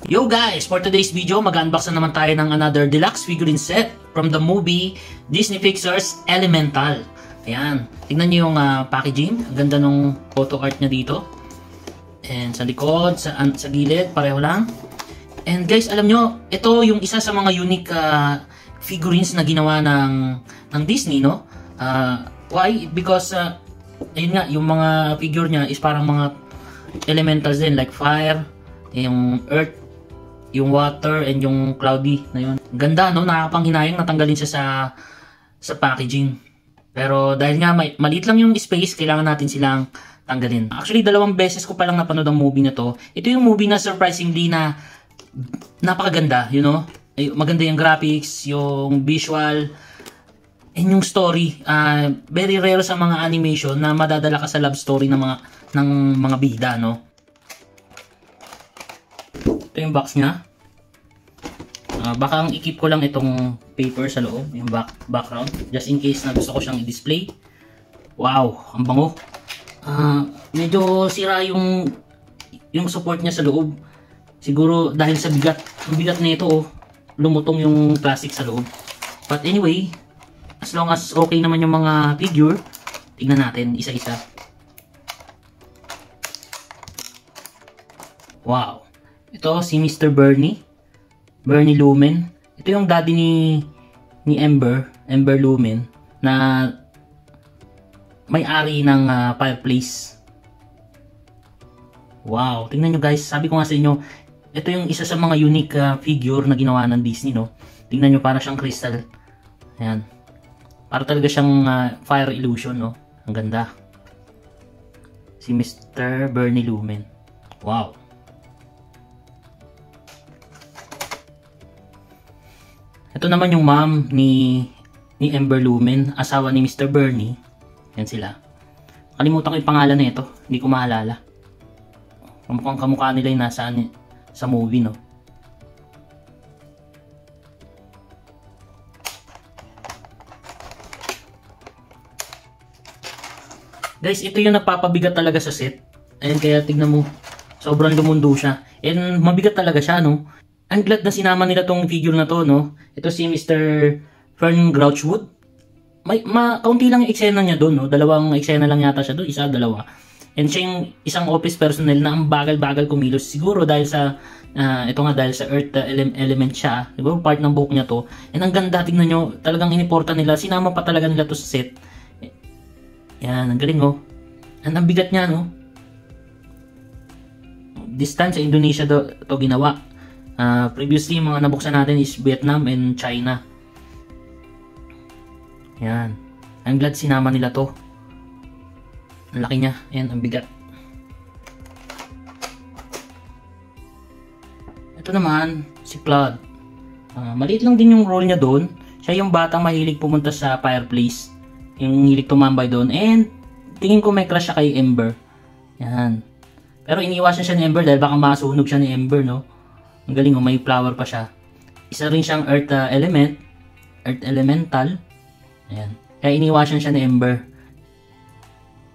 Yo guys! For today's video, mag-unbox na naman tayo ng another deluxe figurine set from the movie Disney Pixar's Elemental. Ayan. Tignan nyo yung packaging. Ang ganda nung photo art niya dito. And sa likod, sa gilid, pareho lang. And guys, alam nyo, ito yung isa sa mga unique figurines na ginawa ng Disney, no? Why? Because, ayun nga, yung mga figure niya is parang mga elementals din, like fire, yung earth, yung water, and yung cloudy na yun. Ganda, no? Nakakapanghinayang natanggalin siya sa packaging. Pero dahil nga maliit lang yung space, kailangan natin silang tanggalin. Actually, 2 beses ko palang napanood ang movie na to. Ito yung movie na surprisingly na napakaganda, you know? Maganda yung graphics, yung visual, and yung story. Very rare sa mga animation na madadala ka sa love story ng mga bida, no? Ito yung box niya. Baka ang i-keep ko lang itong paper sa loob, yung background, just in case na gusto ko siyang i-display. Wow, ang bango. Medyo sira yung support niya sa loob. Siguro dahil sa bigat. Ang bigat na ito, lumutong yung plastic sa loob. But anyway, as long as okay naman yung mga figure, tignan natin isa-isa. Wow. Ito si Mr. Bernie Lumen. Ito yung daddy ni Ember Lumen na may-ari ng fireplace. Wow, tingnan nyo guys, sabi ko nga sa inyo, ito yung isa sa mga unique figure na ginawa ng Disney, no? Tingnan nyo, para siyang crystal. Ayan. Para talaga siyang fire illusion, no? Ang ganda. Si Mr. Bernie Lumen. Wow. Ito naman yung mom ni Ember Lumen, asawa ni Mr. Bernie. Yan sila. Kalimutan ko yung pangalan na ito. Hindi ko maalala. Kamukhang kamukha nila yung nasaan sa movie, no? Guys, ito yung nagpapabigat talaga sa set. Ayan, kaya tignan mo. Sobrang lumundo siya. And mabigat talaga siya, no? Ang glad na sinama nila tong figure na to, no? Ito si Mr. Fern Grouchwood. Kaunti lang yung eksena niya doon, no? 2 eksena lang yata siya doon, 1, 2. And siya yung isang office personnel na ang bagal-bagal kumilos. Siguro dahil sa, ito nga, dahil sa earth element siya. Siguro part ng buhok niya to. And ang ganda, tingnan nyo, talagang iniporta nila. Sinama pa talaga nila to sa set. Yan, ang galing, oh. And ang bigat niya, no? Distance sa Indonesia to ginawa. Previously, mga nabuksan natin is Vietnam and China. Yan. I'm glad sinama nila to. Ang laki niya. Yan, ang bigat. Ito naman, si Claude. Maliit lang din yung role niya doon. Siya yung batang mahilig pumunta sa fireplace. Yung hilig tumambay doon. And, tingin ko may crush siya kay Ember. Yan. Pero iniwasan siya ni Ember dahil baka masunog siya ni Ember, no? Ang galing, oh, may flower pa siya. Isa rin siyang earth element. Earth elemental. Ayan. Kaya iniwasan siya ni Ember.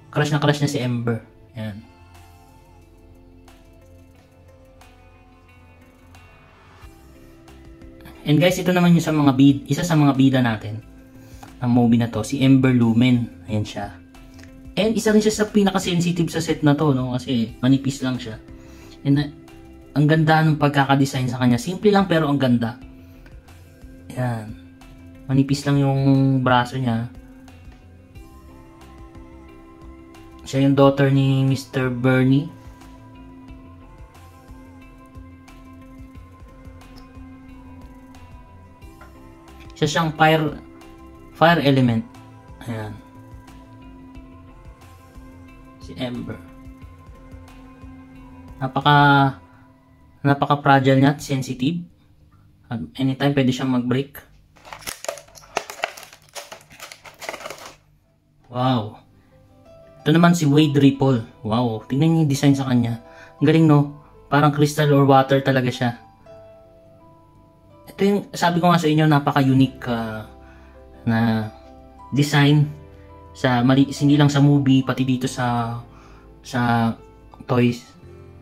Crush na si Ember. Ayan. And guys, ito naman yung isa sa mga bida natin. Ang movie na to, si Ember Lumen. Ayan siya. And isa rin siya sa pinaka-sensitive sa set na to, no? Kasi manipis lang siya. And ang ganda ng pagkakadesign sa kanya. Simple lang pero ang ganda. Ayan. Manipis lang yung braso niya. Siya yung daughter ni Mr. Bernie. Siya siyang fire element. Ayan. Si Ember. Napaka-fragile niya at sensitive. Anytime pwede siyang mag-break. Wow. Ito naman si Wade Ripple. Wow. Tingnan niyo yung design sa kanya. Ang galing, no? Parang crystal or water talaga siya. Ito yung, sabi ko nga sa inyo, napaka-unique na design. Hindi lang sa movie, pati dito sa toys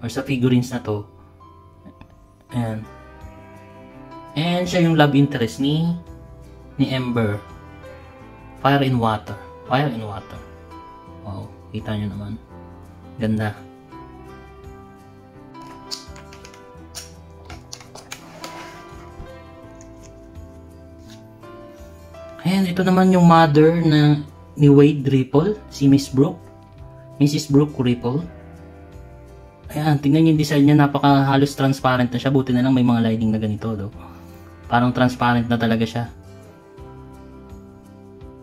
or sa figurines na to. Ayan. And siya yung love interest ni Ember. Fire and water. Fire and water. Wow, kita nyo naman. Ganda. Ayan, ito naman yung mother ni Wade Ripple, si Miss Brooke. Mrs. Brooke Ripple. Ayan, tingnan yung design niya, napaka halos transparent na siya. Buti na lang may mga lining na ganito, do. Parang transparent na talaga siya.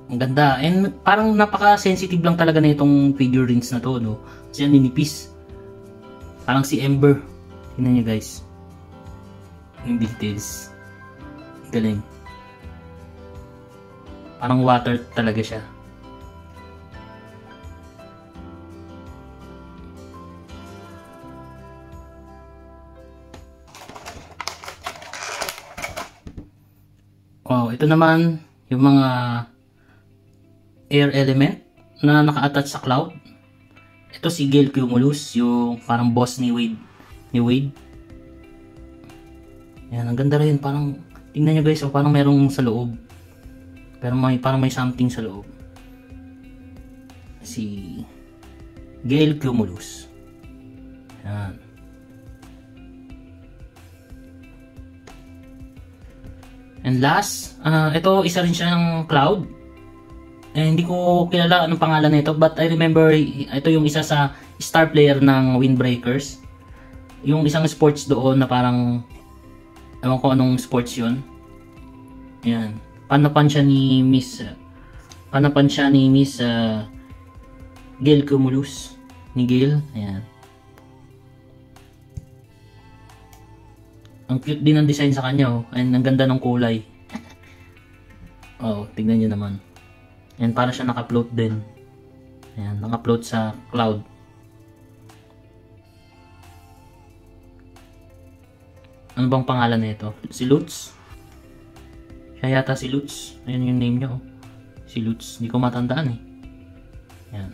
Ang ganda. And parang napaka-sensitive lang talaga na itong figurines na to, no? Kasi yan, ninipis. Parang si Ember. Tingnan nyo, guys. Yung details. Galing. Parang water talaga siya. Wow, ito naman yung mga air element na naka-attach sa cloud. Ito si Gale Cumulus, yung parang boss ni Wade. Yan, ang ganda rin. Parang, tingnan nyo guys, parang merong sa loob. Pero parang may something sa loob. Si Gale Cumulus. Yan. And last, ito isa rin siyang cloud. Hindi ko kilala anong pangalan nito, but I remember ito yung isa sa star player ng Windbreakers. Yung isang sports doon na parang ewan ko anong sports yun. Yan. Panapan siya ni Miss Gale Cumulus. Ni Gale. Ayan. Ang cute din ang design sa kanya, oh. And ang ganda ng kulay. Oh, tignan niyo naman. And para siya naka-float din. Ayan, naka-float sa cloud. Ano bang pangalan nito? Si Lutz? Siya yata si Lutz. Ayan yung name niya, oh. Si Lutz. Hindi ko matandaan eh. Ayan.